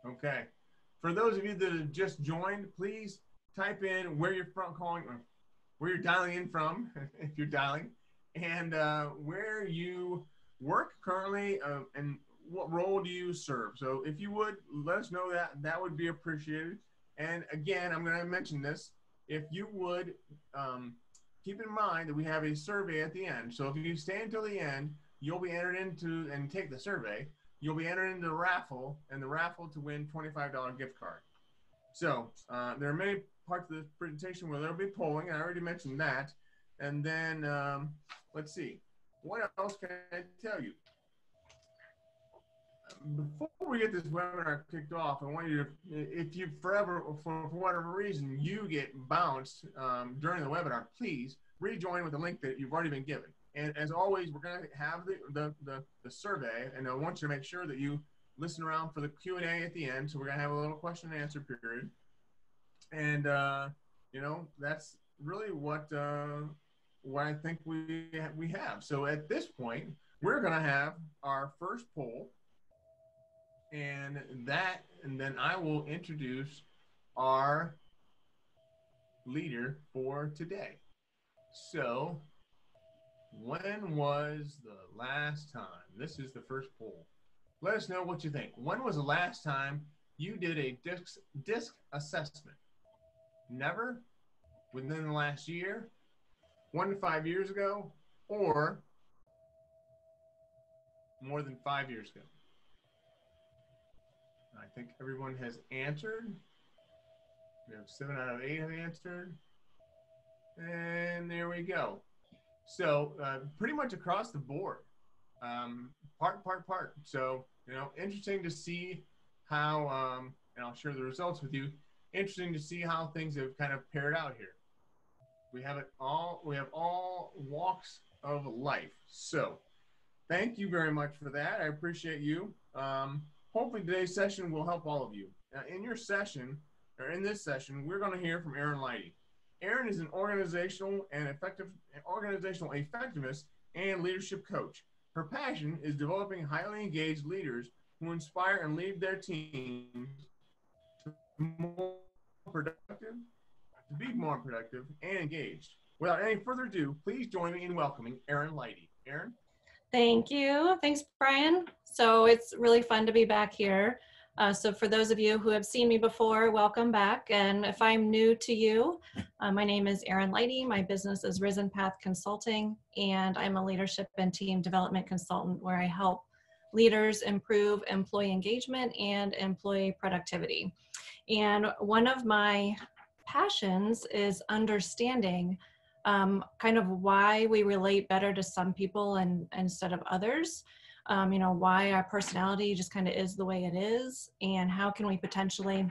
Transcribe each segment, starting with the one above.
Okay. For those of you that have just joined, please type in where you're from calling, or where you're dialing in from, if you're dialing, and where you work currently, and what role do you serve. So if you would let us know that, that would be appreciated. And again, I'm going to mention this. If you would keep in mind that we have a survey at the end. So if you stay until the end, you'll be entered into and take the survey. You'll be entered into the raffle, and the raffle to win $25 gift card. So there are many parts of the presentation where there'll be polling. I already mentioned that. And then let's see, what else can I tell you? Before we get this webinar kicked off, I want you to, if you forever, for whatever reason, you get bounced during the webinar, please rejoin with the link that you've already been given. And as always, we're going to have the survey, and I want you to make sure that you listen around for the Q&A at the end. So we're going to have a little question and answer period. And, you know, that's really what I think we have. So at this point, we're going to have our first poll. And then I will introduce our leader for today. So, when was the last time? This is the first poll. Let us know what you think. When was the last time you did a DISC assessment? Never? Within the last year? 1 to 5 years ago? Or more than 5 years ago? I think everyone has answered. We have 7 out of 8 have answered. And there we go. So pretty much across the board, part. So, you know, interesting to see how, and I'll share the results with you, interesting to see how things have kind of paired out here. We have all walks of life. So thank you very much for that. I appreciate you. Hopefully today's session will help all of you. In your session, or in this session, we're going to hear from Erin Lighty. Erin is an organizational effectiveness and leadership coach. Her passion is developing highly engaged leaders who inspire and lead their teams to be more productive and engaged. Without any further ado, please join me in welcoming Erin Lighty. Erin? Thank you. Thanks, Brian. So it's really fun to be back here. So for those of you who have seen me before, welcome back. And if I'm new to you, my name is Erin Lighty. My business is Risen Path Consulting, and I'm a leadership and team development consultant where I help leaders improve employee engagement and employee productivity. And one of my passions is understanding kind of why we relate better to some people and instead of others. You know, why our personality just kind of is the way it is, and how can we potentially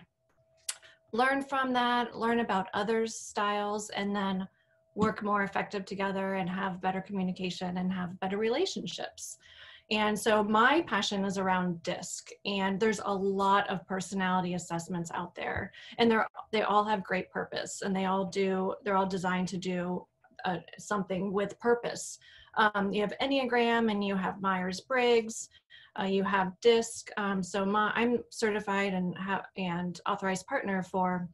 learn from that, learn about others' styles, and then work more effective together and have better communication and have better relationships. And so my passion is around DISC, and there's a lot of personality assessments out there, and they all have great purpose, and they're all designed to do something with purpose. You have Enneagram, and you have Myers-Briggs, you have DISC. So I'm certified and authorized partner for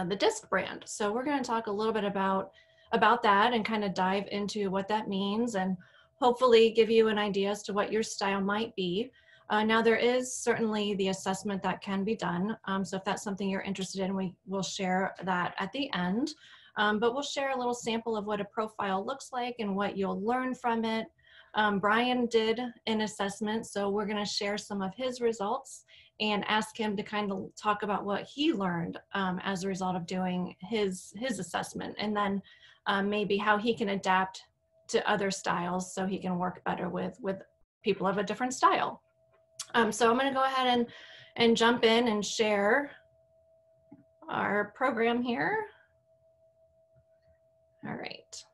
the DISC brand. So we're going to talk a little bit about that and kind of dive into what that means, and hopefully give you an idea as to what your style might be. Now there is certainly the assessment that can be done. So if that's something you're interested in, we will share that at the end. But we'll share a little sample of what a profile looks like and what you'll learn from it. Brian did an assessment, so we're going to share some of his results and ask him to kind of talk about what he learned as a result of doing his assessment, and then maybe how he can adapt to other styles so he can work better with people of a different style. So I'm going to go ahead and jump in and share our program here. All right.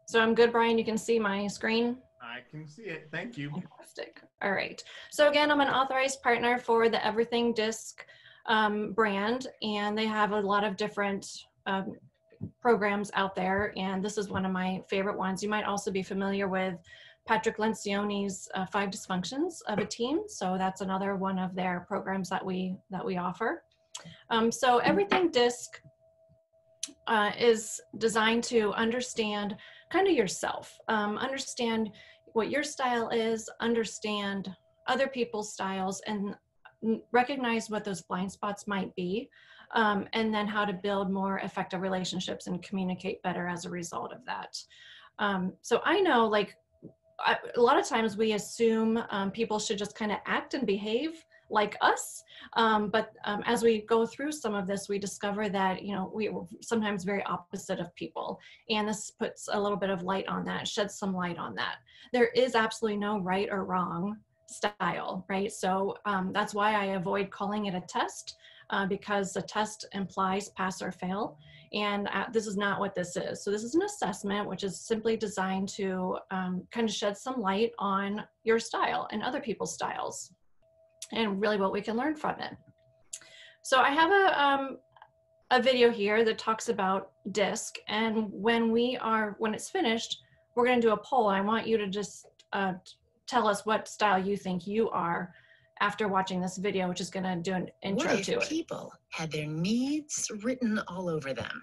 So I'm good, Brian. You can see my screen? I can see it. Thank you. Fantastic. All right. So again, I'm an authorized partner for the Everything DISC brand, and they have a lot of different programs out there, and this is one of my favorite ones. You might also be familiar with Patrick Lencioni's 5 Dysfunctions of a Team. So that's another one of their programs that we offer. So Everything DISC is designed to understand kind of yourself, understand what your style is, understand other people's styles, and recognize what those blind spots might be, and then how to build more effective relationships and communicate better as a result of that. So I know, like, a lot of times we assume people should just kind of act and behave like us, but as we go through some of this, we discover that, you know, we were sometimes very opposite of people, and this puts a little bit of light on that, sheds some light on that. There is absolutely no right or wrong style, right? So that's why I avoid calling it a test, because a test implies pass or fail, and this is not what this is. So this is an assessment, which is simply designed to kind of shed some light on your style and other people's styles, and really what we can learn from it. So I have a video here that talks about DISC, and when it's finished, we're going to do a poll. I want you to just tell us what style you think you are after watching this video, which is going to do an intro to it. What if people had their needs written all over them?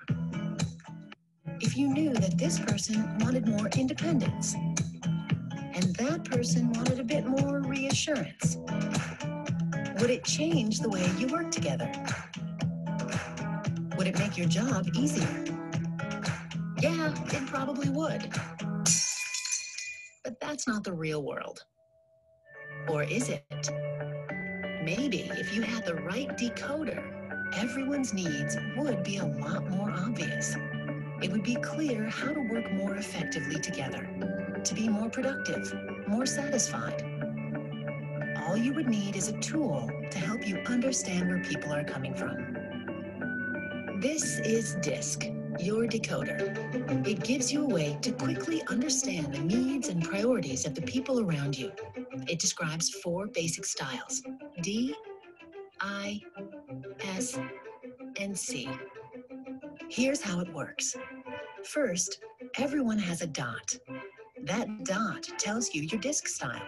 If you knew that this person wanted more independence, and that person wanted a bit more reassurance, would it change the way you work together? Would it make your job easier? Yeah, it probably would. But that's not the real world. Or is it? Maybe if you had the right decoder, everyone's needs would be a lot more obvious. It would be clear how to work more effectively together, to be more productive, more satisfied. All you would need is a tool to help you understand where people are coming from. This is DISC, your decoder. It gives you a way to quickly understand the needs and priorities of the people around you. It describes 4 basic styles: D, I, S, and C. Here's how it works. First, everyone has a dot. That dot tells you your DISC style.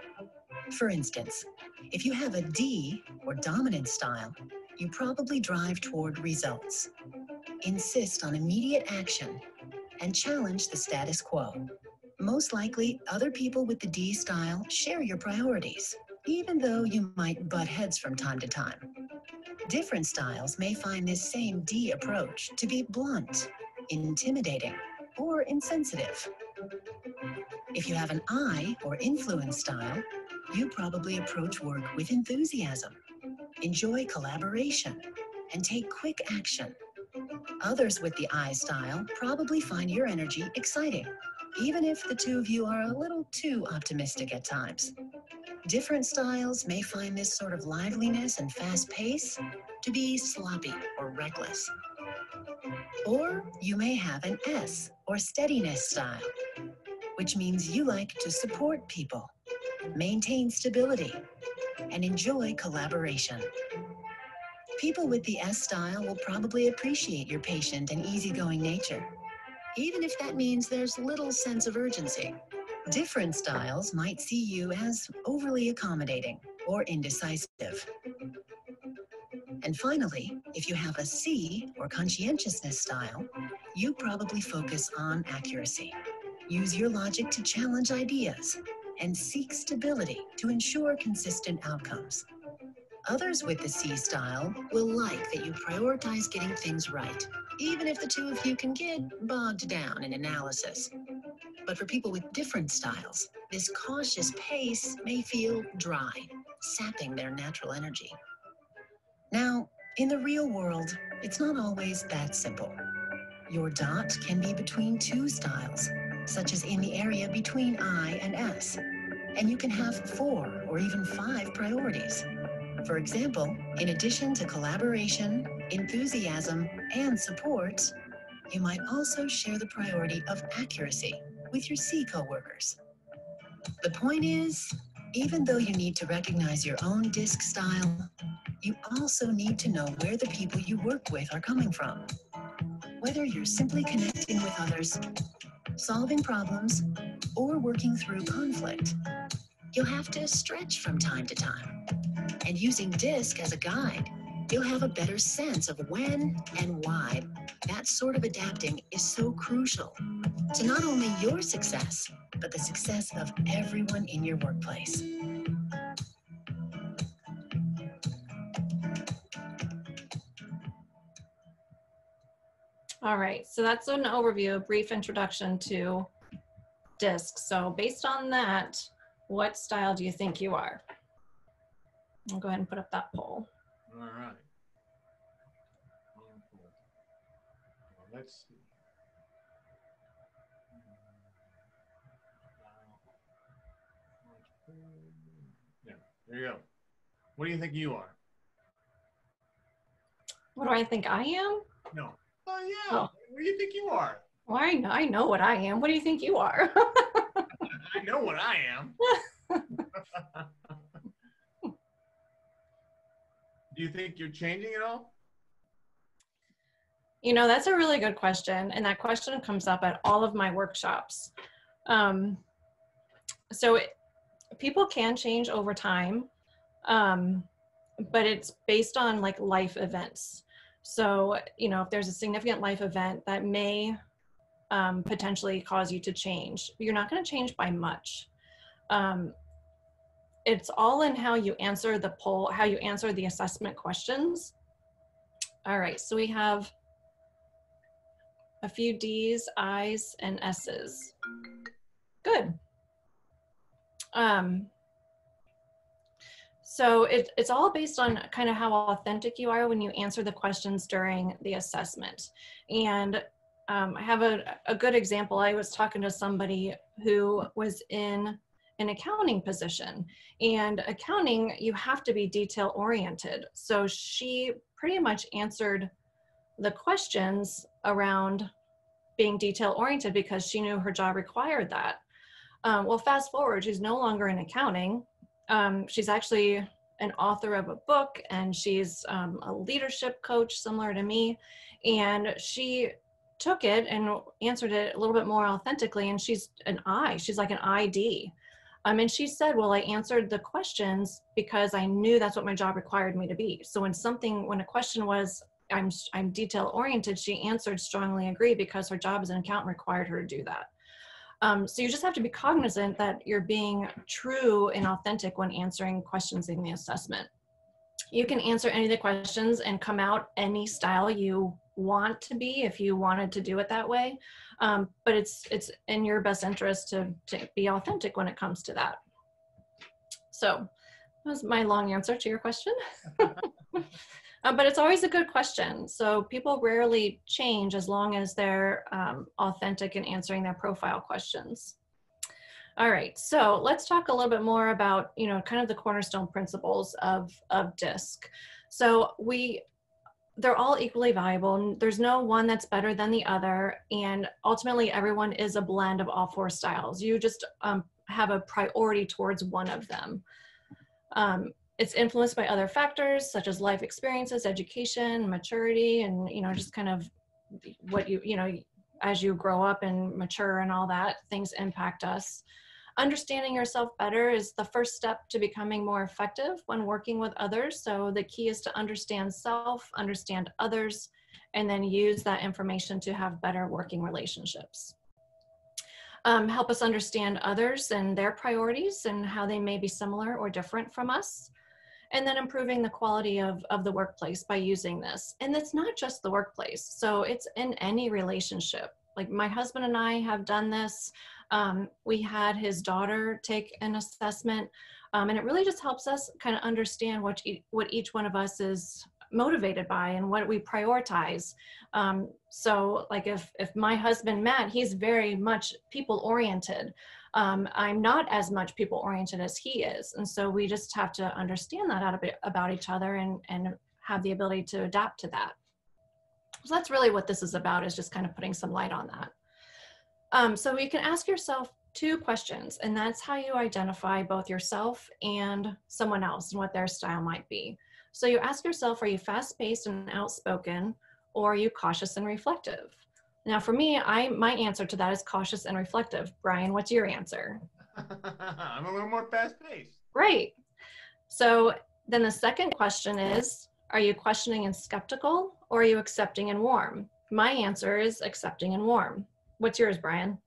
For instance, if you have a D, or dominant style, you probably drive toward results, insist on immediate action, and challenge the status quo. Most likely, other people with the D style share your priorities, even though you might butt heads from time to time. Different styles may find this same D approach to be blunt, intimidating, or insensitive. If you have an I, or influence style, you probably approach work with enthusiasm, enjoy collaboration, and take quick action. Others with the I style probably find your energy exciting, even if the two of you are a little too optimistic at times. Different styles may find this sort of liveliness and fast pace to be sloppy or reckless. Or you may have an S, or steadiness style, which means you like to support people, maintain stability, and enjoy collaboration. People with the S style will probably appreciate your patient and easygoing nature, even if that means there's little sense of urgency. Different styles might see you as overly accommodating or indecisive. And finally, if you have a C, or conscientiousness style, you probably focus on accuracy. Use your logic to challenge ideas and seek stability to ensure consistent outcomes. Others with the C style will like that you prioritize getting things right, even if the two of you can get bogged down in analysis. But for people with different styles, this cautious pace may feel dry, sapping their natural energy. Now, in the real world, it's not always that simple. Your dot can be between 2 styles, such as in the area between I and S, and you can have 4 or even 5 priorities. For example, in addition to collaboration, enthusiasm, and support, you might also share the priority of accuracy with your C coworkers. The point is, even though you need to recognize your own DISC style, you also need to know where the people you work with are coming from. Whether you're simply connecting with others, solving problems, or working through conflict. You'll have to stretch from time to time. And using DISC as a guide, you'll have a better sense of when and why that sort of adapting is so crucial to not only your success, but the success of everyone in your workplace. All right, so that's an overview, a brief introduction to DISC. So based on that, what style do you think you are? I'll go ahead and put up that poll. All right. Well, let's see. Yeah, there you go. What do you think you are? What do I think I am? No. Oh, yeah. Oh. What do you think you are? Well, I know what I am. What do you think you are? I know what I am. Do you think you're changing at all? You know, that's a really good question. And that question comes up at all of my workshops. People can change over time, but it's based on like life events. So, you know, if there's a significant life event that may potentially cause you to change, you're not going to change by much. It's all in how you answer the poll, how you answer the assessment questions. All right, so we have a few D's, I's, and S's. Good. So it's all based on kind of how authentic you are when you answer the questions during the assessment. And I have a good example. I was talking to somebody who was in an accounting position, and accounting, you have to be detail oriented. So she pretty much answered the questions around being detail oriented because she knew her job required that. Well, fast forward, she's no longer in accounting. She's actually an author of a book, and she's a leadership coach similar to me. And she took it and answered it a little bit more authentically. And she's an I, she's like an ID. And she said, well, I answered the questions because I knew that's what my job required me to be. So when a question was, I'm detail oriented, she answered strongly agree because her job as an accountant required her to do that. So you just have to be cognizant that you're being true and authentic when answering questions in the assessment. You can answer any of the questions and come out any style you want to be if you wanted to do it that way. But it's in your best interest to be authentic when it comes to that. So that was my long answer to your question. But it's always a good question. So people rarely change as long as they're authentic in answering their profile questions. All right, so let's talk a little bit more about, you know, kind of the cornerstone principles of DISC. So they're all equally valuable, and there's no one that's better than the other. And ultimately, everyone is a blend of all four styles. You just have a priority towards one of them. It's influenced by other factors such as life experiences, education, maturity, and, you know, just kind of what you know, as you grow up and mature and all that, things impact us. Understanding yourself better is the first step to becoming more effective when working with others. So the key is to understand self, understand others, and then use that information to have better working relationships. Help us understand others and their priorities and how they may be similar or different from us. And then improving the quality of the workplace by using this. And it's not just the workplace. So it's in any relationship. Like my husband and I have done this. We had his daughter take an assessment, and it really just helps us kind of understand what each one of us is motivated by and what we prioritize. So like if my husband, Matt, he's very much people oriented. I'm not as much people oriented as he is. And so we just have to understand that about each other and have the ability to adapt to that. So that's really what this is about, is just kind of putting some light on that. So you can ask yourself two questions, and that's how you identify both yourself and someone else and what their style might be. So you ask yourself, are you fast-paced and outspoken, or are you cautious and reflective? Now for me, my answer to that is cautious and reflective. Brian, what's your answer? I'm a little more fast-paced. Right. So then the second question is, are you questioning and skeptical, or are you accepting and warm? My answer is accepting and warm. What's yours, Brian?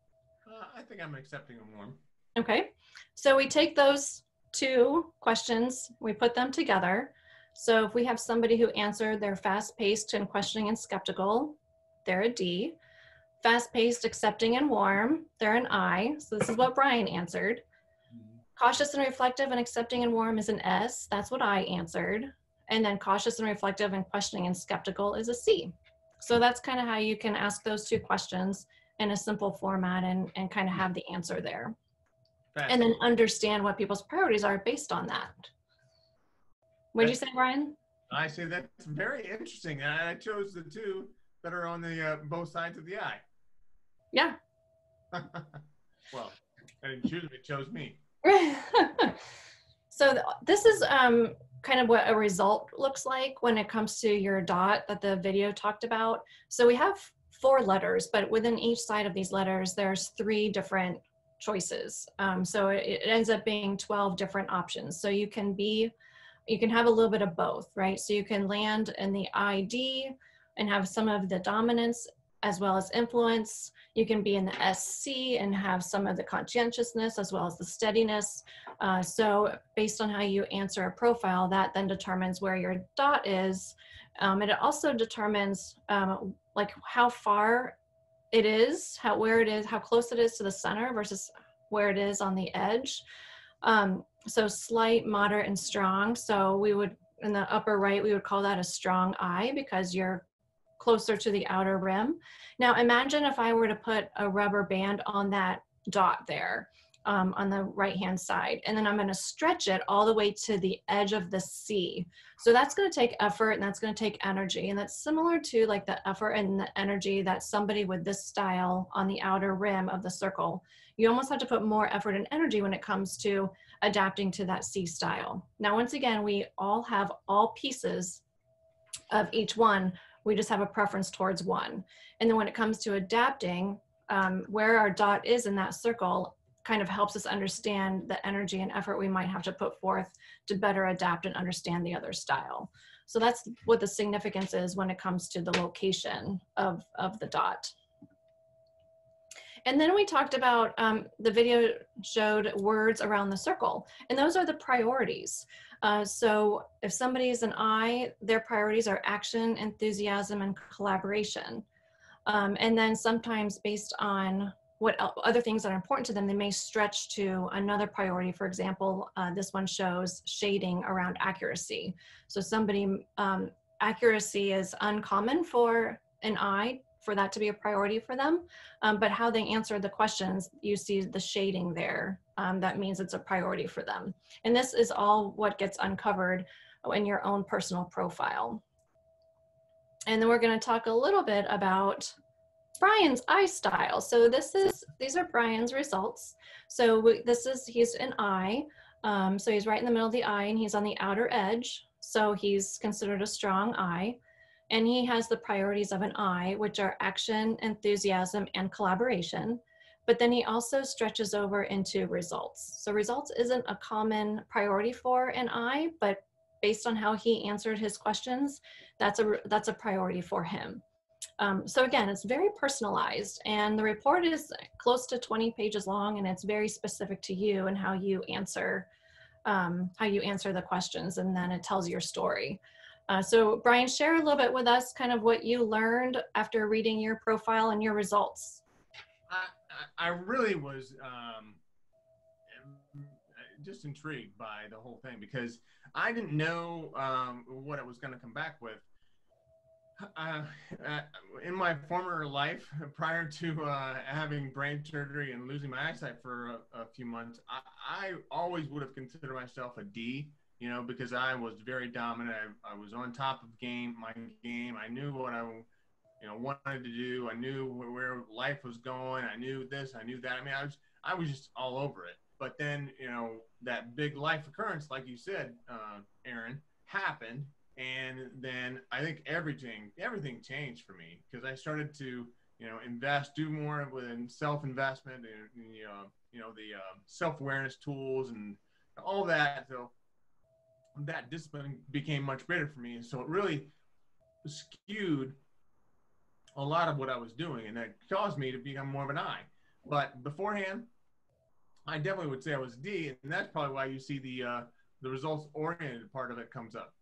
I think I'm accepting and warm. Okay. So we take those two questions, we put them together. So if we have somebody who answered they're fast-paced and questioning and skeptical, they're a D. Fast-paced, accepting and warm, they're an I. So this is what Brian answered. Cautious and reflective and accepting and warm is an S. That's what I answered. And then cautious and reflective and questioning and skeptical is a C. So that's kind of how you can ask those two questions in a simple format and kind of have the answer there. And then understand what people's priorities are based on that. What did you say, Brian? I say that's very interesting. I chose the two that are on the both sides of the eye. Yeah. Well, I didn't choose them, it chose me. So this is kind of what a result looks like when it comes to your dot that the video talked about. So we have 4 letters, but within each side of these letters, there's 3 different choices. So it ends up being 12 different options. So you can have a little bit of both, right? So you can land in the ID and have some of the dominance as well as influence. You can be in the SC and have some of the conscientiousness as well as the steadiness. So based on how you answer a profile, that then determines where your dot is. And it also determines like how far it is, where it is, how close it is to the center versus where it is on the edge. So slight, moderate, and strong. So we would, in the upper right, we would call that a strong eye because you're closer to the outer rim. Now imagine if I were to put a rubber band on that dot there on the right-hand side, and then I'm going to stretch it all the way to the edge of the C. So that's going to take effort and that's going to take energy. And that's similar to like the effort and the energy that somebody with this style on the outer rim of the circle, you almost have to put more effort and energy when it comes to adapting to that C style. Now, once again, we all have all pieces of each one. We just have a preference towards one. And then when it comes to adapting, where our dot is in that circle kind of helps us understand the energy and effort we might have to put forth to better adapt and understand the other style. So that's what the significance is when it comes to the location of the dot. And then we talked about, the video showed words around the circle, and those are the priorities. So if somebody is an I, their priorities are action, enthusiasm, and collaboration. And then sometimes based on what other things that are important to them, they may stretch to another priority. For example, this one shows shading around accuracy. So somebody, accuracy is uncommon for an I, for that to be a priority for them, but how they answer the questions, you see the shading there. That means it's a priority for them. And this is all what gets uncovered in your own personal profile. And then we're going to talk a little bit about Brian's eye style. So these are Brian's results. So he's an I. So he's right in the middle of the eye and he's on the outer edge. So he's considered a strong I. And he has the priorities of an I, which are action, enthusiasm, and collaboration. But then he also stretches over into results. So results isn't a common priority for an I, but based on how he answered his questions, that's a priority for him. So again, it's very personalized, and the report is close to 20 pages long, and it's very specific to you and how you answer the questions, and then it tells your story. So Brian, share a little bit with us kind of what you learned after reading your profile and your results. I really was just intrigued by the whole thing because I didn't know what it was going to come back with. In my former life, prior to having brain surgery and losing my eyesight for a few months, I always would have considered myself a D, you know, because I was very dominant. I was on top of my game. I knew what I wanted to do. I knew where life was going. I knew this, I knew that. I mean, I was just all over it. But then, you know, that big life occurrence, like you said, Erin, happened. And then I think everything changed for me because I started to invest, do more within self-investment and the self-awareness tools and all that. So that discipline became much better for me. And so it really skewed a lot of what I was doing, and that caused me to become more of an I. But beforehand, I definitely would say I was D, and that's probably why you see the results-oriented part of it comes up.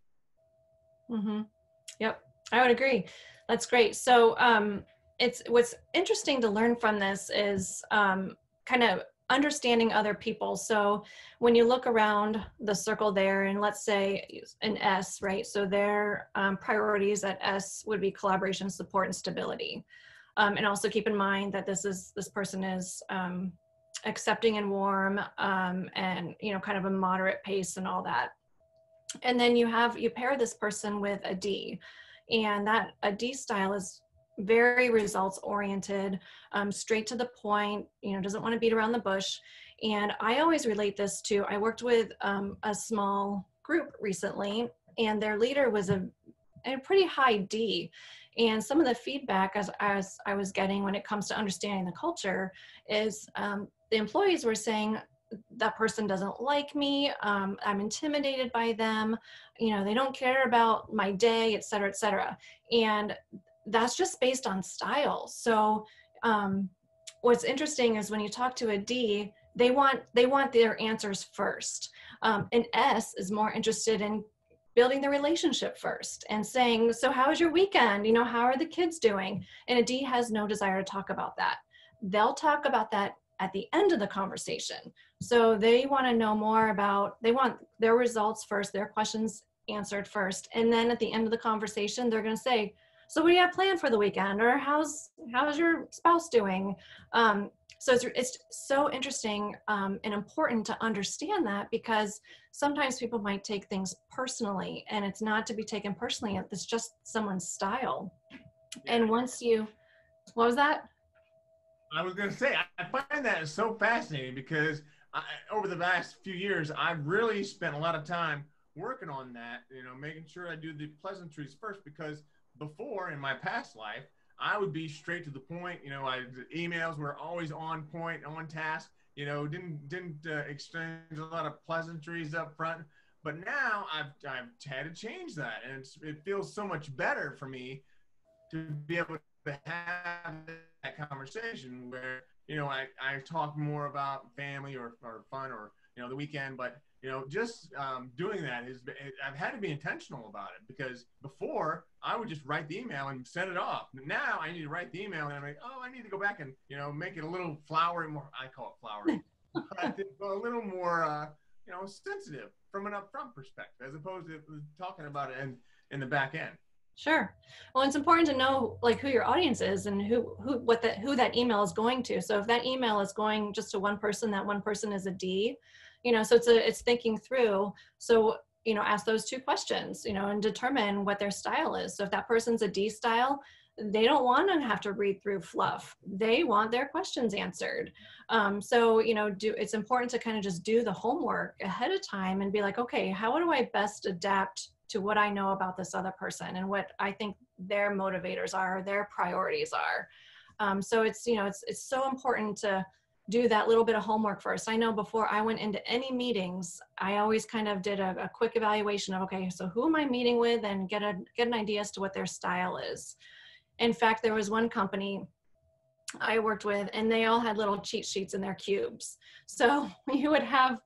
Mm-hmm. Yep, I would agree. That's great. So it's what's interesting to learn from this is kind of understanding other people. So when you look around the circle there, and let's say an S, right? So their priorities at S would be collaboration, support, and stability. And also keep in mind that this person is accepting and warm, and kind of a moderate pace and all that. And then you pair this person with a D, and that a D style is very results oriented, straight to the point, doesn't want to beat around the bush. And I always relate this to, I worked with a small group recently, and their leader was a pretty high D. And some of the feedback as I was getting when it comes to understanding the culture is the employees were saying, that person doesn't like me, I'm intimidated by them, they don't care about my day, et cetera, et cetera. And that's just based on style. So what's interesting is when you talk to a D, they want their answers first. An S is more interested in building the relationship first and saying, so how was your weekend? How are the kids doing? And a D has no desire to talk about that. They'll talk about that at the end of the conversation. So they want to know more about, they want their results first, their questions answered first. And then at the end of the conversation, they're going to say, so what do you have planned for the weekend? Or how's your spouse doing? So it's so interesting and important to understand that, because sometimes people might take things personally, and it's not to be taken personally. It's just someone's style. And once what was that? I was going to say, I find that so fascinating because over the last few years, I've really spent a lot of time working on that, making sure I do the pleasantries first, because before, in my past life, I would be straight to the point. The emails were always on point, on task, didn't exchange a lot of pleasantries up front. But now I've had to change that, and it feels so much better for me to be able to have that conversation where, I talk more about family or fun or, the weekend, but, just doing that I've had to be intentional about it, because before I would just write the email and send it off. Now I need to write the email and I'm like, oh, I need to go back and, make it a little flowery, more, I call it flowery, but a little more, sensitive from an upfront perspective, as opposed to talking about it in the back end. Sure. Well, it's important to know who your audience is and who that email is going to. So if that email is going just to one person, that one person is a D, so it's thinking through. So, ask those two questions, and determine what their style is. So if that person's a D style, they don't want to have to read through fluff. They want their questions answered. So, it's important to kind of just do the homework ahead of time and be like, okay, how do I best adapt to what I know about this other person and what I think their motivators are, their priorities are. So it's so important to do that little bit of homework first. I know before I went into any meetings, I always kind of did a quick evaluation of, okay, so who am I meeting with, and get an idea as to what their style is. In fact, there was one company I worked with, and they all had little cheat sheets in their cubes. So you would have,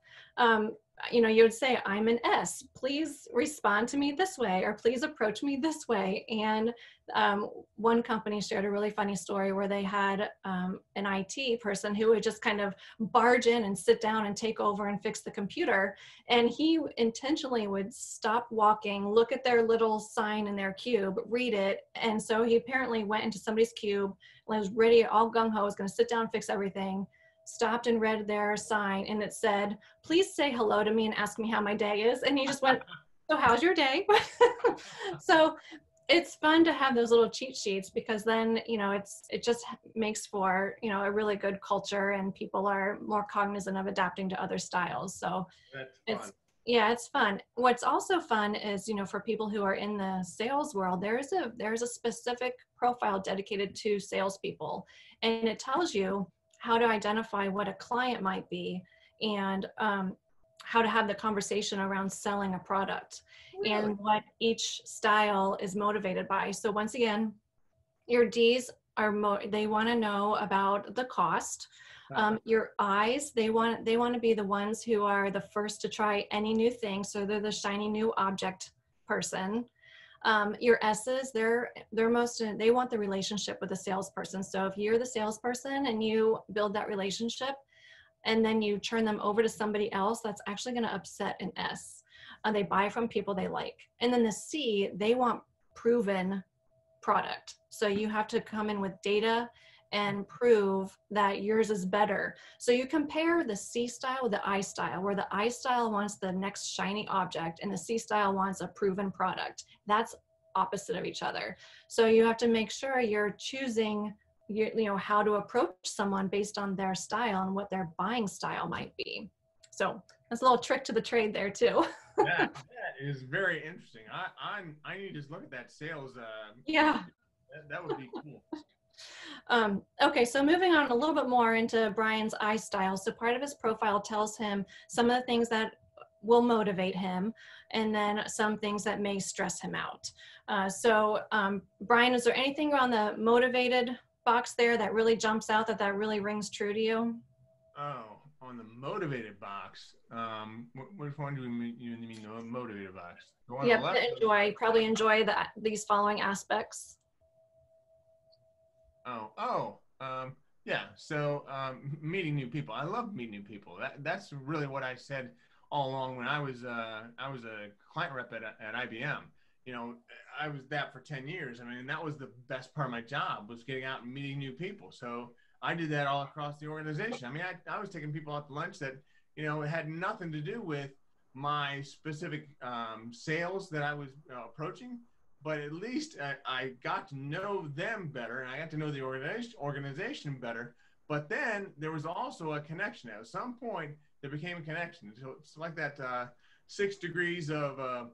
you would say, I'm an S, please respond to me this way, or please approach me this way. And one company shared a really funny story where they had an IT person who would just kind of barge in and sit down and take over and fix the computer. And he intentionally would stop walking, look at their little sign in their cube, read it. And so he apparently went into somebody's cube, was ready, all gung-ho, was going to sit down and fix everything, stopped and read their sign, and it said, please say hello to me and ask me how my day is. And he just went, so how's your day? So it's fun to have those little cheat sheets, because then, it just makes for, a really good culture, and people are more cognizant of adapting to other styles. So Yeah, it's fun. What's also fun is, for people who are in the sales world, there's a specific profile dedicated to salespeople, and it tells you how to identify what a client might be, and how to have the conversation around selling a product, Really? and what each style is motivated by. So once again, your D's they want to know about the cost. Your I's, they want to be the ones who are the first to try any new thing. So they're the shiny new object person. Your S's, they want the relationship with the salesperson. So if you're the salesperson and you build that relationship and then you turn them over to somebody else, that's actually going to upset an S. They buy from people they like. And then the C, they want proven product. So you have to come in with data and prove that yours is better. So you compare the C style with the I style, where the I style wants the next shiny object and the C style wants a proven product. That's opposite of each other. So you have to make sure you're choosing how to approach someone based on their style and what their buying style might be. So that's a little trick to the trade there too. That is very interesting. I need to just look at that sales. Yeah. That would be cool. Okay, so moving on a little bit more into Brian's I style. So part of his profile tells him some of the things that will motivate him, and then some things that may stress him out. Brian, is there anything on the motivated box there that really jumps out, that really rings true to you? Oh, on the motivated box. Which one do you mean the motivated box? The one on the left? Probably enjoy these following aspects. Yeah. So meeting new people. I love meeting new people. That's really what I said all along when I was a client rep at IBM. I was that for 10 years. I mean, that was the best part of my job, was getting out and meeting new people. So I did that all across the organization. I mean, I was taking people out to lunch that, it had nothing to do with my specific sales that I was approaching, but at least I got to know them better, and I got to know the organization better. But then there was also a connection. At some point, there became a connection. So it's like that 6 degrees of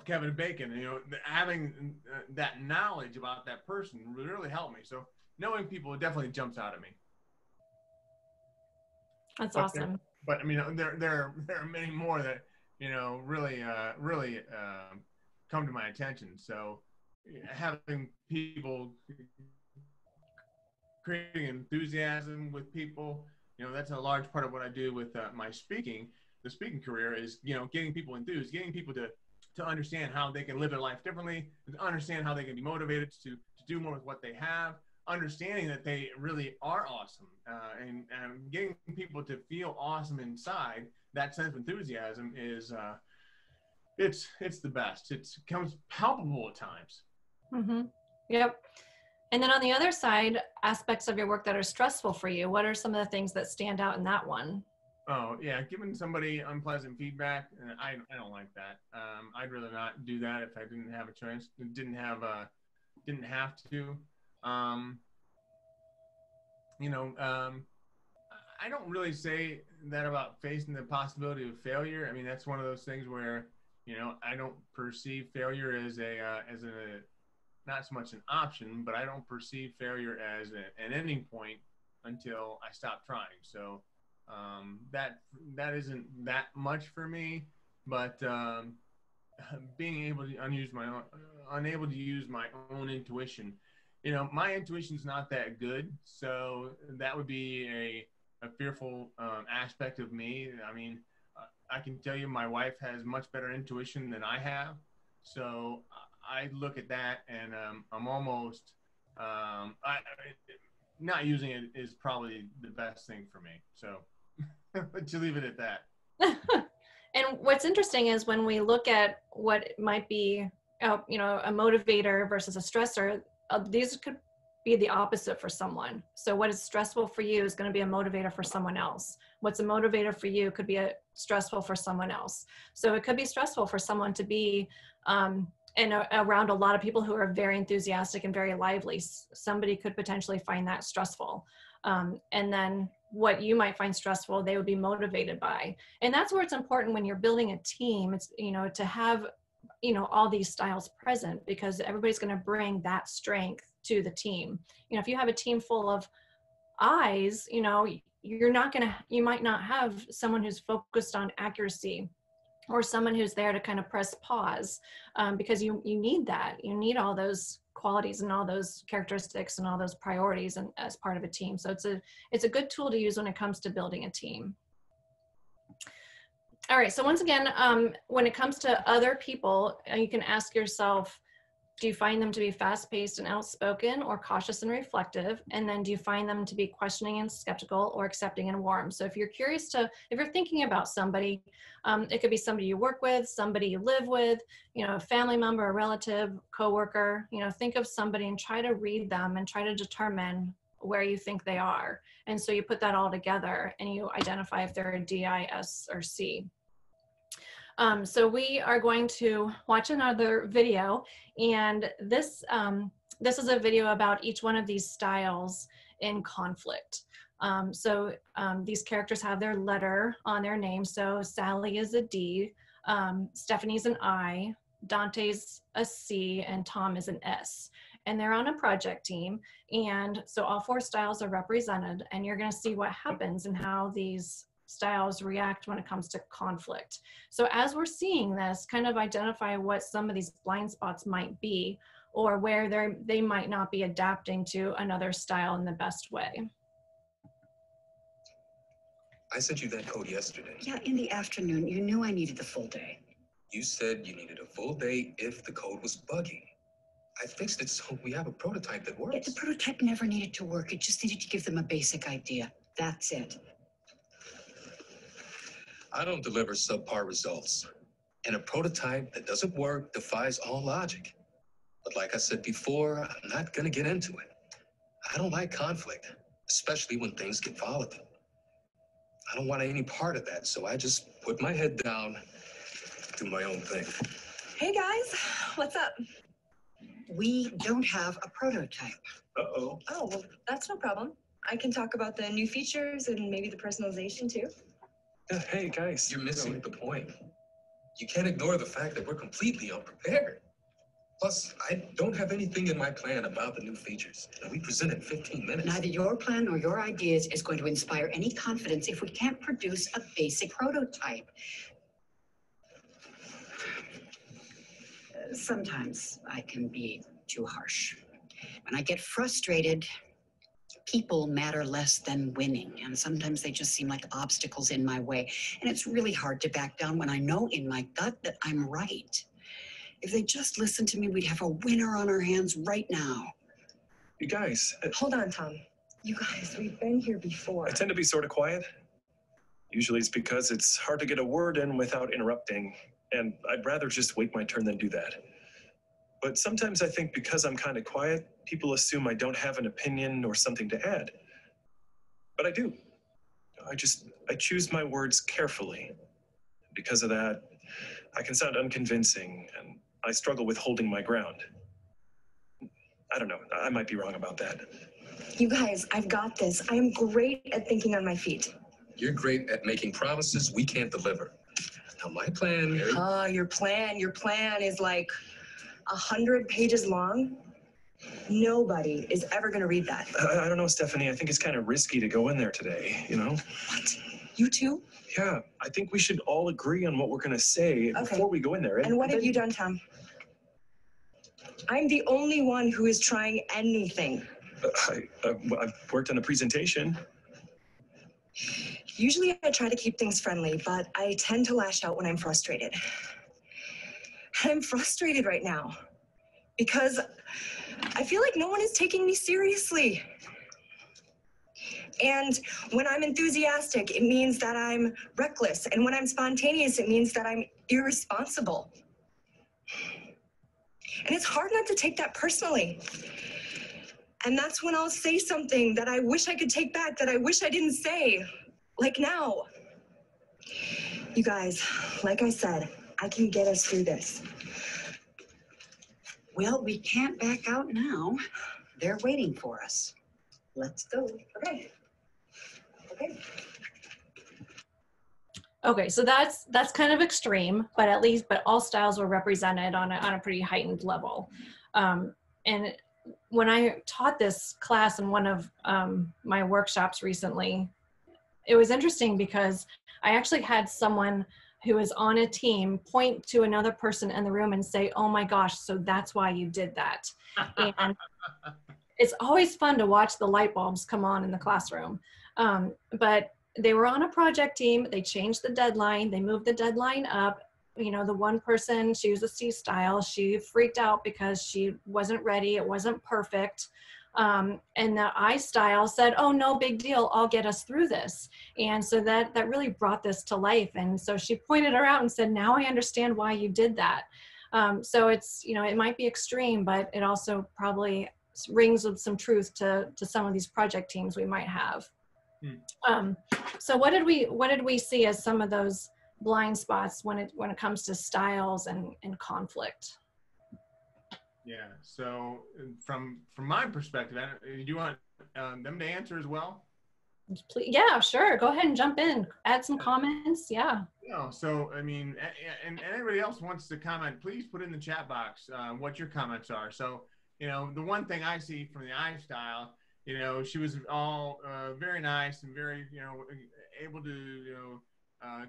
Kevin Bacon. Having that knowledge about that person really helped me. So knowing people definitely jumps out at me. That's awesome. But I mean, there are many more that really come to my attention. So having people, creating enthusiasm with people, that's a large part of what I do with my speaking. The speaking career is getting people enthused, getting people to understand how they can live their life differently, to understand how they can be motivated to do more with what they have, understanding that they really are awesome, and getting people to feel awesome inside. That sense of enthusiasm is it's the best. It comes palpable at times. Mm-hmm. Yep. And then on the other side, aspects of your work that are stressful for you, what are some of the things that stand out in that one? Oh yeah, giving somebody unpleasant feedback, I don't like that. I'd rather not do that if I didn't have a choice. Didn't have to. I don't really say that about facing the possibility of failure. I mean, that's one of those things where I don't perceive failure as a not so much an option, but I don't perceive failure as an ending point until I stop trying. So that isn't that much for me, but being able to unable to use my own intuition. My intuition's not that good, so that would be a fearful aspect of me. I mean, I can tell you my wife has much better intuition than I have, so I look at that and I'm almost not using it is probably the best thing for me. So let's leave it at that. And what's interesting is when we look at what might be, a motivator versus a stressor, these could be the opposite for someone. So what is stressful for you is going to be a motivator for someone else. What's a motivator for you could be stressful for someone else. So it could be stressful for someone to be around a lot of people who are very enthusiastic and very lively. Somebody could potentially find that stressful. And then what you might find stressful, they would be motivated by. And that's where it's important when you're building a team, it's, you know, to have, you know, all these styles present, because everybody's going to bring that strength to the team. You know, if you have a team full of eyes, you know, you might not have someone who's focused on accuracy, or someone who's there to kind of press pause, because you need that. You need all those qualities and all those characteristics and all those priorities and as part of a team. So it's a good tool to use when it comes to building a team. All right, so once again, when it comes to other people, you can ask yourself, do you find them to be fast-paced and outspoken, or cautious and reflective? And then do you find them to be questioning and skeptical, or accepting and warm? So if you're if you're thinking about somebody, it could be somebody you work with, somebody you live with, you know, a family member, a relative, coworker, you know, think of somebody and try to read them and try to determine where you think they are. And so you put that all together and you identify if they're a D, I, S, or C. So we are going to watch another video, and this is a video about each one of these styles in conflict. These characters have their letter on their name. So Sally is a D, Stephanie's an I, Dante's a C, and Tom is an S. And they're on a project team. And so all 4 styles are represented, and you're going to see what happens and how these styles react when it comes to conflict. So as we're seeing this, kind of identify what some of these blind spots might be, or where they might not be adapting to another style in the best way. I sent you that code yesterday. Yeah, in the afternoon. You knew I needed the full day. You said you needed a full day if the code was bugging. I fixed it so we have a prototype that works. Yeah, the prototype never needed to work. It just needed to give them a basic idea. That's it. I don't deliver subpar results. And a prototype that doesn't work defies all logic. But like I said before, I'm not going to get into it. I don't like conflict, especially when things get volatile. I don't want any part of that, so I just put my head down, do my own thing. Hey guys, what's up? We don't have a prototype. Uh-oh. Oh, well, that's no problem. I can talk about the new features and maybe the personalization too. Yeah, hey guys, you're missing the point. You can't ignore the fact that we're completely unprepared. Plus, I don't have anything in my plan about the new features. We present in 15 minutes. Neither your plan nor your ideas is going to inspire any confidence if we can't produce a basic prototype. Sometimes I can be too harsh. When I get frustrated, people matter less than winning, and sometimes they just seem like obstacles in my way. And it's really hard to back down when I know in my gut that I'm right. If they just listened to me, we'd have a winner on our hands right now. You guys... Hold on, Tom. You guys, we've been here before. I tend to be sort of quiet. Usually it's because it's hard to get a word in without interrupting, and I'd rather just wait my turn than do that. But sometimes I think because I'm kind of quiet, people assume I don't have an opinion or something to add. But I do. I choose my words carefully. Because of that, I can sound unconvincing, and I struggle with holding my ground. I don't know, I might be wrong about that. You guys, I've got this. I am great at thinking on my feet. You're great at making promises we can't deliver. Now my plan... Your plan is like 100 pages long. Nobody is ever going to read that. I don't know, Stephanie. I think it's kind of risky to go in there today, you know? What? You too? Yeah, I think we should all agree on what we're going to say before we go in there. And what have you done, Tom? I'm the only one who is trying anything. I've worked on a presentation. Usually I try to keep things friendly, but I tend to lash out when I'm frustrated. I'm frustrated right now because I feel like no one is taking me seriously. And when I'm enthusiastic, it means that I'm reckless. And when I'm spontaneous, it means that I'm irresponsible. And it's hard not to take that personally. And that's when I'll say something that I wish I could take back, that I wish I didn't say, like now. You guys, like I said, I can get us through this. Well, we can't back out now. They're waiting for us. Let's go. Okay. Okay, so that's kind of extreme, but all styles were represented on a pretty heightened level. And when I taught this class in one of my workshops recently, it was interesting because I actually had someone who was on a team point to another person in the room and say, "Oh my gosh, so that's why you did that." And it's always fun to watch the light bulbs come on in the classroom. But they were on a project team. They changed the deadline. They moved the deadline up. You know, the one person, she was a C style. She freaked out because she wasn't ready. It wasn't perfect. And the I style said, "Oh, no big deal. I'll get us through this." And so that really brought this to life. And so she pointed her out and said, "Now I understand why you did that." So it's, you know, it might be extreme, but it also probably rings with some truth to some of these project teams we might have. So what did we see as some of those blind spots when it comes to styles and conflict? Yeah. So from my perspective, do you want them to answer as well? Please, yeah, sure. Go ahead and jump in. Add some comments. Yeah. So I mean, and anybody else wants to comment, please put in the chat box what your comments are. So, you know, the one thing I see from the I style, you know, she was all very nice and very, you know, able to, you know,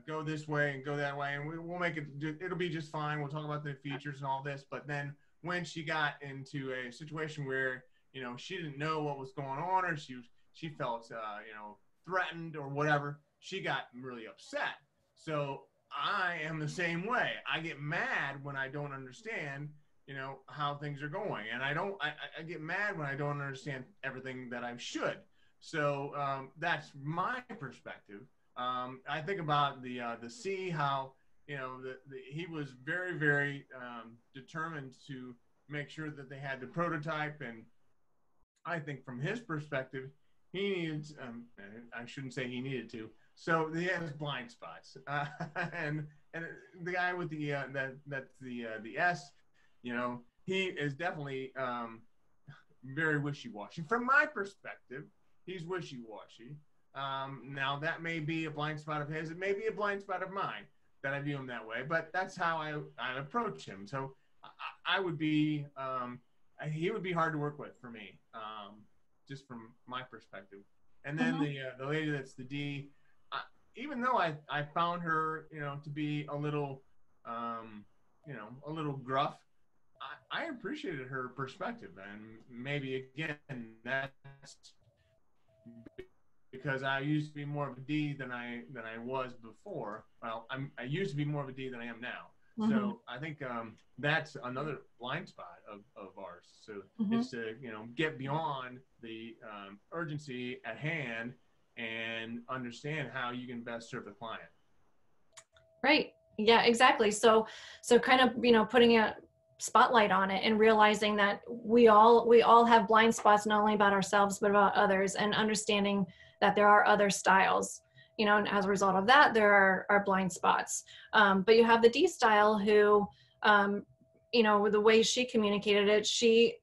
go this way and go that way, and we'll make it. It'll be just fine. We'll talk about the features and all this. But then when she got into a situation where, you know, she didn't know what was going on, or she felt, you know, threatened or whatever, she got really upset. So I am the same way. I get mad when I don't understand, you know, how things are going, and I get mad when I don't understand everything that I should. So that's my perspective. I think about the C, how, you know, he was very, very determined to make sure that they had the prototype, and I think from his perspective, he needed, I shouldn't say he needed to, so he has blind spots. And the guy with the the S, you know, he is definitely very wishy-washy. From my perspective, he's wishy-washy. Now that may be a blind spot of his. It may be a blind spot of mine that I view him that way, but that's how I approach him. So I would be, he would be hard to work with for me, just from my perspective. And then the lady that's the D, even though I found her, you know, to be a little, you know, a little gruff, I appreciated her perspective. And maybe again, that's because I used to be more of a D than I was before. Well, I used to be more of a D than I am now. So I think that's another blind spot of ours. So it's to, you know, get beyond the urgency at hand and understand how you can best serve the client. Right. Yeah, exactly. So kind of, you know, putting a spotlight on it and realizing that we all have blind spots, not only about ourselves, but about others, and understanding that there are other styles, you know, and as a result of that, there are blind spots. But you have the D style who, you know, the way she communicated it, she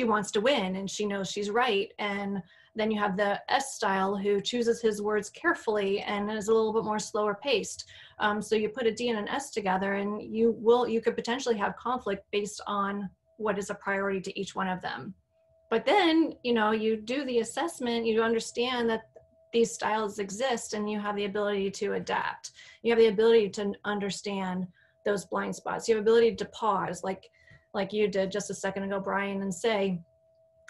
wants to win and she knows she's right. And then you have the S style who chooses his words carefully and is a little bit more slower paced. So you put a D and an S together, and you could potentially have conflict based on what is a priority to each one of them. But then, you know, you do the assessment, you understand that these styles exist, and you have the ability to adapt. You have the ability to understand those blind spots. You have the ability to pause, like you did just a second ago, Brian, and say,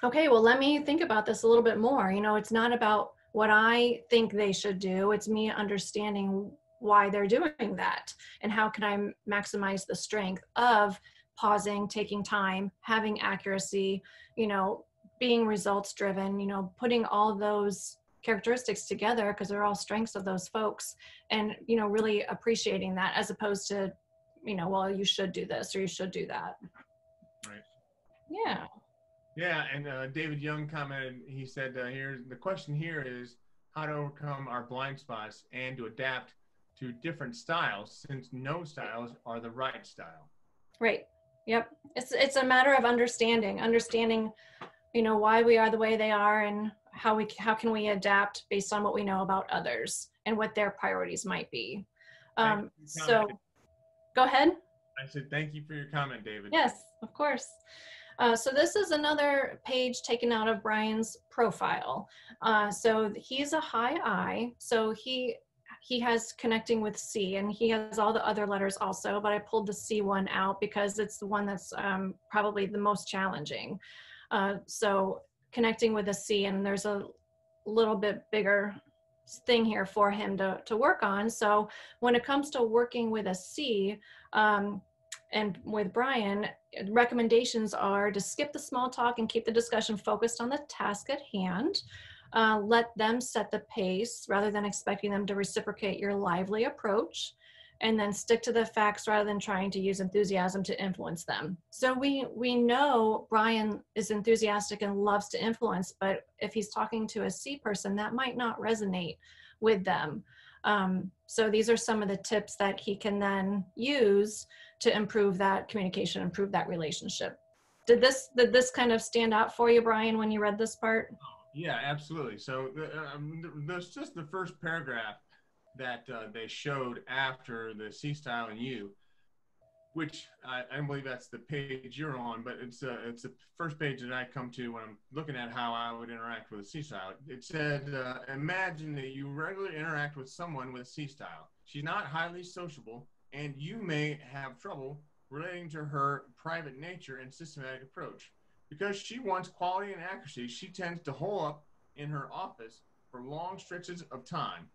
okay, well, let me think about this a little bit more. You know, it's not about what I think they should do. It's me understanding why they're doing that, and how can I maximize the strength of pausing, taking time, having accuracy, you know, being results driven, you know, putting all those characteristics together, because they're all strengths of those folks, and, you know, really appreciating that, as opposed to, you know, well, you should do this or you should do that. Right. Yeah. Yeah, and David Young commented, he said, here's the question here is how to overcome our blind spots and to adapt to different styles, since no styles are the right style. Right. Yep. It's a matter of understanding, you know, why we are the way they are, and how can we adapt based on what we know about others and what their priorities might be. So go ahead. I said thank you for your comment, David. Yes, of course. So this is another page taken out of Brian's profile. So he's a high I, so he has connecting with C, and he has all the other letters also, but I pulled the C one out because it's the one that's probably the most challenging. So connecting with a C, and there's a little bit bigger thing here for him to work on. So when it comes to working with a C, and with Brian, recommendations are to skip the small talk and keep the discussion focused on the task at hand. Let them set the pace rather than expecting them to reciprocate your lively approach, and then stick to the facts rather than trying to use enthusiasm to influence them. So we know Brian is enthusiastic and loves to influence, but if he's talking to a C person, that might not resonate with them. So these are some of the tips that he can then use to improve that communication, improve that relationship. Did this kind of stand out for you, Brian, when you read this part? Yeah, absolutely. So there's just the first paragraph that they showed after the C style and U, which I believe that's the page you're on, but it's the first page that I come to when I'm looking at how I would interact with a C style. It said, imagine that you regularly interact with someone with a C style. She's not highly sociable, and you may have trouble relating to her private nature and systematic approach. Because she wants quality and accuracy, she tends to hole up in her office for long stretches of time,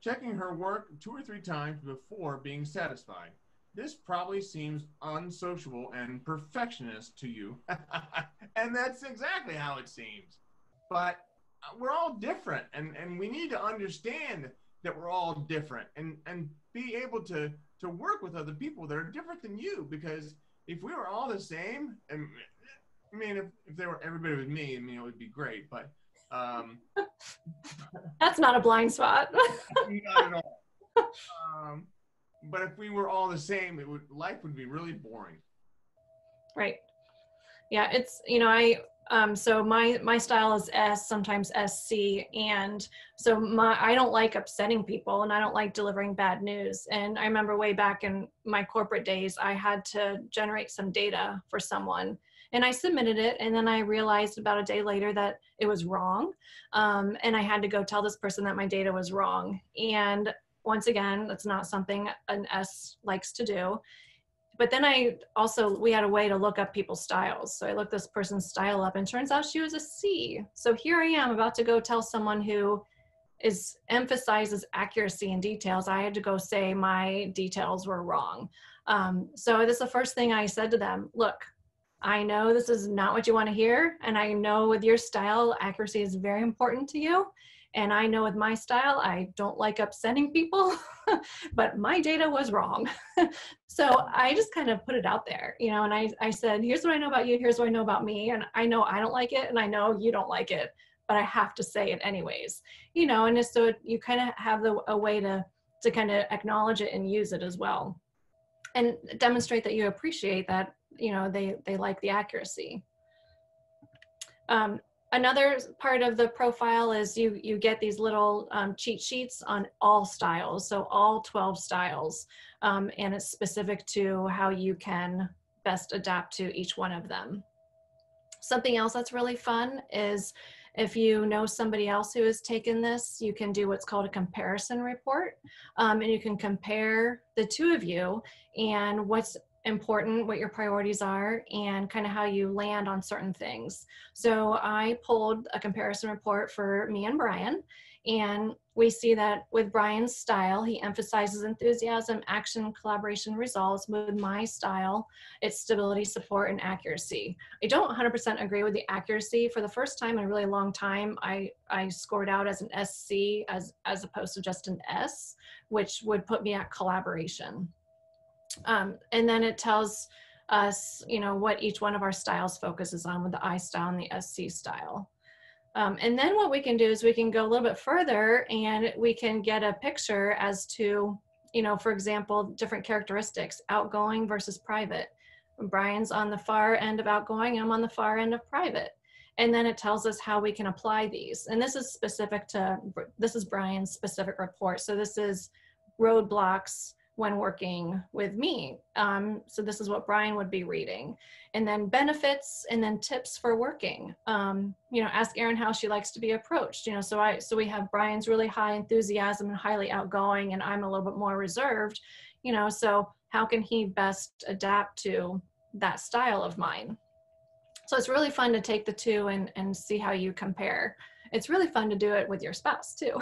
checking her work 2 or 3 times before being satisfied. This probably seems unsociable and perfectionist to you. And that's exactly how it seems. But we're all different, and we need to understand that we're all different and be able to work with other people that are different than you, because if we were all the same, and I mean, if they were everybody was me, I mean, it would be great, but that's not a blind spot. Not at all. But if we were all the same, life would be really boring. Right. Yeah, it's, you know, so my style is S, sometimes SC, and so I don't like upsetting people, and I don't like delivering bad news. And I remember way back in my corporate days, I had to generate some data for someone, and I submitted it, and then I realized about a day later that it was wrong, and I had to go tell this person that my data was wrong. And once again, that's not something an S likes to do. But then we had a way to look up people's styles. So I looked this person's style up, and turns out she was a C. So here I am about to go tell someone who emphasizes accuracy and details. I had to go say my details were wrong. So this is the first thing I said to them. Look, I know this is not what you want to hear. And I know with your style, accuracy is very important to you. And I know with my style, I don't like upsetting people, but my data was wrong. So I just kind of put it out there, you know, and I said, here's what I know about you, here's what I know about me. And I know I don't like it, and I know you don't like it, but I have to say it anyways, you know, and just so you kind of have a way to kind of acknowledge it and use it as well. And demonstrate that you appreciate that, you know, they like the accuracy. Another part of the profile is you get these little cheat sheets on all styles, so all 12 styles, and it's specific to how you can best adapt to each one of them. Something else that's really fun is if you know somebody else who has taken this, you can do what's called a comparison report, and you can compare the two of you and what's important, what your priorities are, and kind of how you land on certain things. So I pulled a comparison report for me and Brian, and we see that with Brian's style, he emphasizes enthusiasm, action, collaboration, results. With my style, it's stability, support, and accuracy. I don't 100% agree with the accuracy. For the first time in a really long time, I scored out as an SC as opposed to just an S, which would put me at collaboration. And then it tells us, you know, what each one of our styles focuses on with the I style and the SC style. And then what we can do is we can go a little bit further, and we can get a picture as to, you know, for example, different characteristics, outgoing versus private. Brian's on the far end of outgoing, I'm on the far end of private. And then it tells us how we can apply these. And this is this is Brian's specific report. So this is roadblocks when working with me. So this is what Brian would be reading. And then benefits, and then tips for working. Ask Erin how she likes to be approached. So we have Brian's really high enthusiasm and highly outgoing, and I'm a little bit more reserved. So how can he best adapt to that style of mine? So it's really fun to take the two and see how you compare. It's really fun to do it with your spouse too.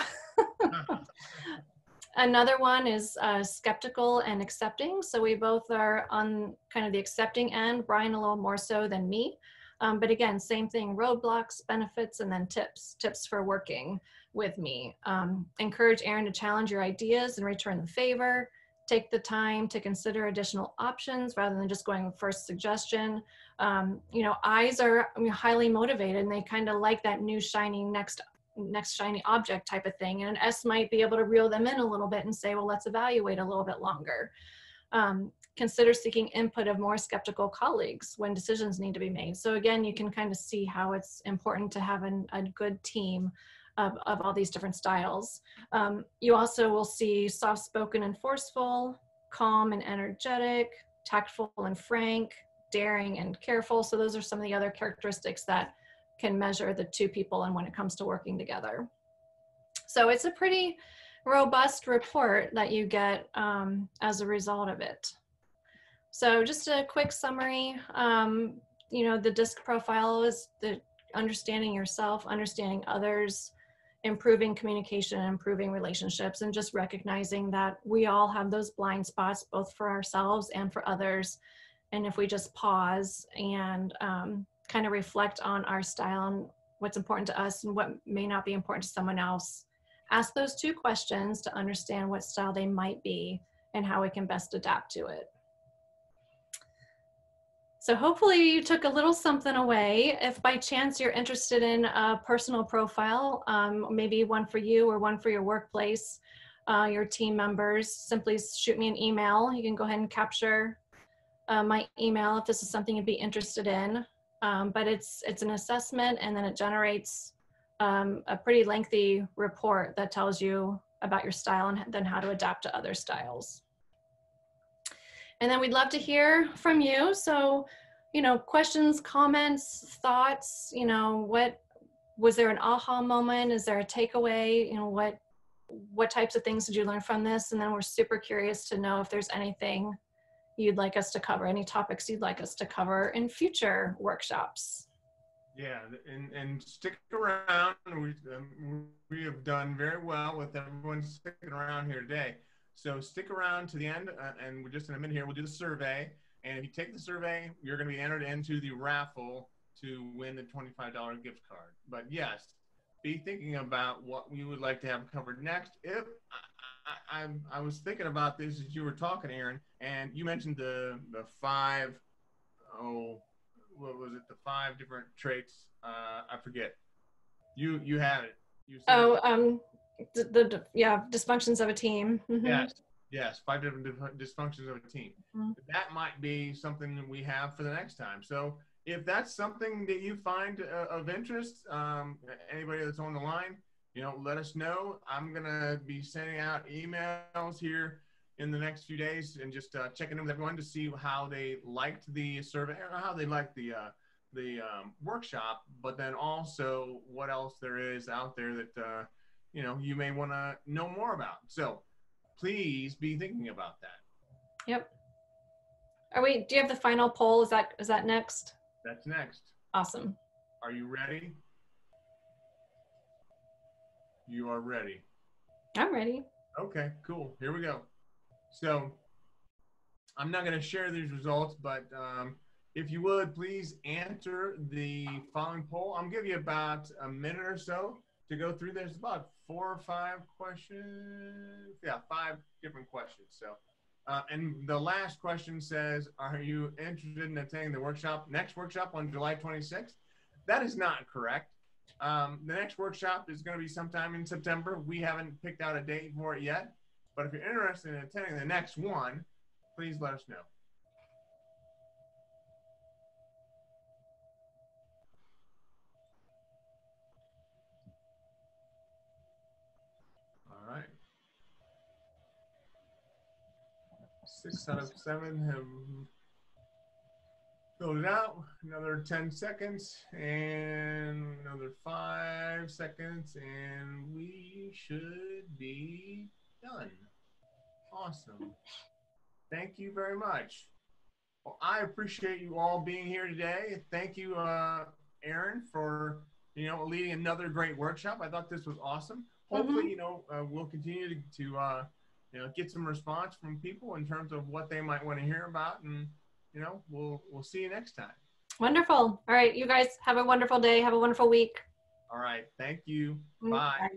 Another one is skeptical and accepting. So we both are on kind of the accepting end, Brian a little more so than me. But again, same thing, roadblocks, benefits, and then tips for working with me. Encourage Erin to challenge your ideas and return the favor. Take the time to consider additional options rather than just going with first suggestion. Eyes are highly motivated, and they kind of like that new shiny next shiny object type of thing. And an S might be able to reel them in a little bit and say, well, let's evaluate a little bit longer. Consider seeking input of more skeptical colleagues when decisions need to be made. So again, you can kind of see how it's important to have a good team of all these different styles. You also will see soft-spoken and forceful, calm and energetic, tactful and frank, daring and careful. So those are some of the other characteristics that can measure the two people and when it comes to working together. So it's a pretty robust report that you get as a result of it. So just a quick summary, the DISC profile is the understanding yourself, understanding others, improving communication, improving relationships, and just recognizing that we all have those blind spots, both for ourselves and for others. And if we just pause and kind of reflect on our style and what's important to us and what may not be important to someone else, ask those two questions to understand what style they might be and how we can best adapt to it. So hopefully you took a little something away. If by chance you're interested in a personal profile, maybe one for you or one for your workplace, your team members, simply shoot me an email. You can go ahead and capture my email if this is something you'd be interested in. But it's an assessment, and then it generates a pretty lengthy report that tells you about your style and then how to adapt to other styles. And then we'd love to hear from you. So, questions, comments, thoughts, what was there an aha moment? Is there a takeaway? What types of things did you learn from this? And then we're super curious to know if there's anything you'd like us to cover, any topics you'd like us to cover in future workshops. Yeah, and stick around. We have done very well with everyone sticking around here today. So stick around to the end, and we're just in a minute here. We'll do the survey, and if you take the survey, you're going to be entered into the raffle to win the $25 gift card. But yes, be thinking about what we would like to have covered next. If I was thinking about this as you were talking, Erin, and you mentioned the five, what was it? The 5 different traits. I forget. You had it. You said dysfunctions of a team. Mm-hmm. Yes, 5 different dysfunctions of a team. Mm-hmm. That might be something that we have for the next time. So if that's something that you find of interest, anybody that's on the line, let us know. I'm gonna be sending out emails here in the next few days and just checking in with everyone to see how they liked the survey or how they liked the workshop, but then also what else there is out there that you may want to know more about. So please be thinking about that. Yep. Do you have the final poll? Is that next? That's next. Awesome. Are you ready? You are ready. I'm ready. Okay, cool. Here we go. So I'm not going to share these results, but if you would, please answer the following poll. I'm giving you about a minute or so to go through. There's about 4 or 5 questions. Yeah, 5 different questions. So, and the last question says, are you interested in attending the next workshop on July 26th? That is not correct. The next workshop is going to be sometime in September. We haven't picked out a date for it yet, but if you're interested in attending the next one, please let us know. All right. 6 out of 7 have filled it out. Another 10 seconds and another 5 seconds, and we should be done. Awesome. Thank you very much. Well, I appreciate you all being here today. Thank you, Erin, for leading another great workshop. I thought this was awesome. Hopefully, we'll continue to get some response from people in terms of what they might want to hear about, and we'll see you next time. Wonderful. All right, you guys have a wonderful day. Have a wonderful week. All right. Thank you. Bye. Bye.